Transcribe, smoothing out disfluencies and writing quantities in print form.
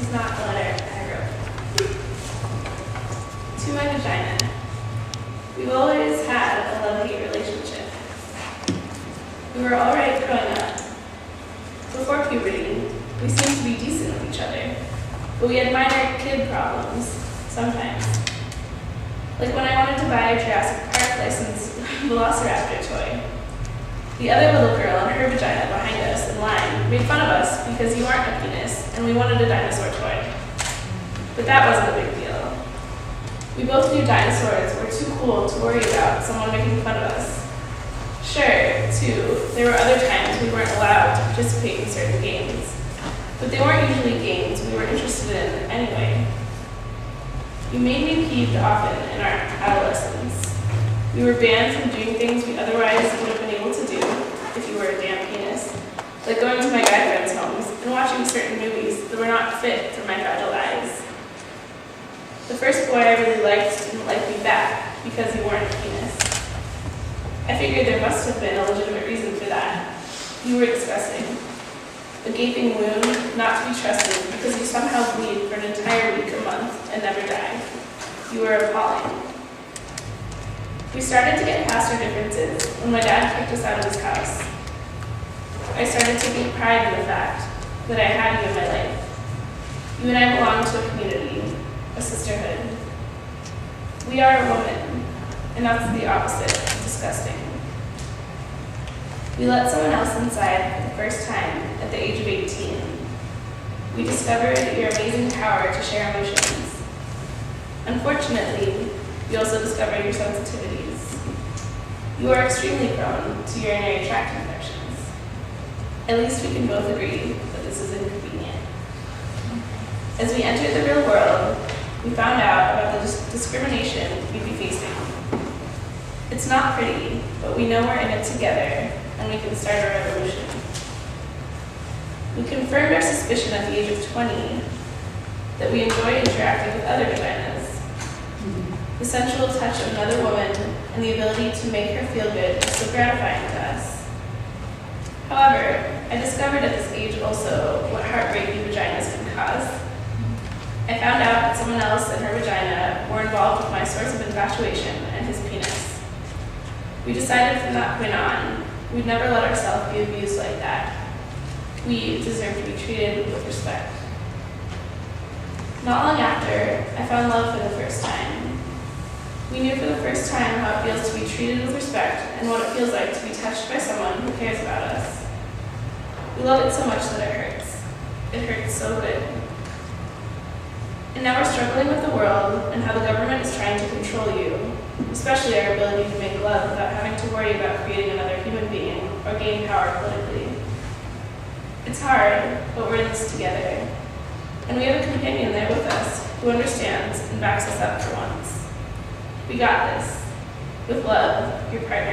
is not a letter I wrote. To my vagina. We've always had a love-hate relationship. We were all right growing up. Before puberty, we seemed to be decent with each other, but we had minor kid problems, sometimes. Like when I wanted to buy a Jurassic Park licensed Velociraptor toy. The other little girl and her vagina behind us in line made fun of us because you aren't a penis and we wanted a dinosaur toy. But that wasn't a big deal. We both knew dinosaurs were too cool to worry about someone making fun of us. Sure, too, there were other times we weren't allowed to participate in certain games, but they weren't usually games we were interested in anyway. You made me peeved often in our adolescence. We were banned from doing things we otherwise would have been able to do if you were a damn penis, like going to my guy friends' homes and watching certain movies that were not fit for my fragile eyes. The first boy I really liked didn't like me back because he weren't a penis. I figured there must have been a legitimate reason for that. You were disgusting. A gaping wound, not to be trusted because you somehow bleed for an entire week a month and never die. You were appalling. We started to get past our differences when my dad kicked us out of his house. I started taking pride in the fact that I had you in my life. You and I belong to a community, a sisterhood. We are a woman, and that's the opposite of disgusting. We let someone else inside for the first time at the age of 18. We discovered your amazing power to share emotions. Unfortunately, we also discovered your sensitivities. You are extremely prone to urinary tract infections. At least we can both agree that this is inconvenient. As we entered the real world, we found out about the discrimination we'd be facing. It's not pretty, but we know we're in it together, and we can start a revolution. We confirmed our suspicion at the age of 20 that we enjoy interacting with other vaginas. The sensual touch of another woman and the ability to make her feel good is so gratifying to us. However, I discovered at this age also what heartbreaking vaginas can cause. I found out that someone else and her vagina were involved with my source of infatuation and his penis. We decided from that point on, we'd never let ourselves be abused like that. We deserve to be treated with respect. Not long after, I found love for the first time. We knew for the first time how it feels to be treated with respect and what it feels like to be touched by someone who cares about us. We love it so much that it hurts. It hurts so good. And now we're struggling with the world and how the government is trying to control you, especially our ability to make love without having to worry about creating another human being or gain power politically. It's hard, but we're in this together. And we have a companion there with us who understands and backs us up for once. We got this. With love, your partner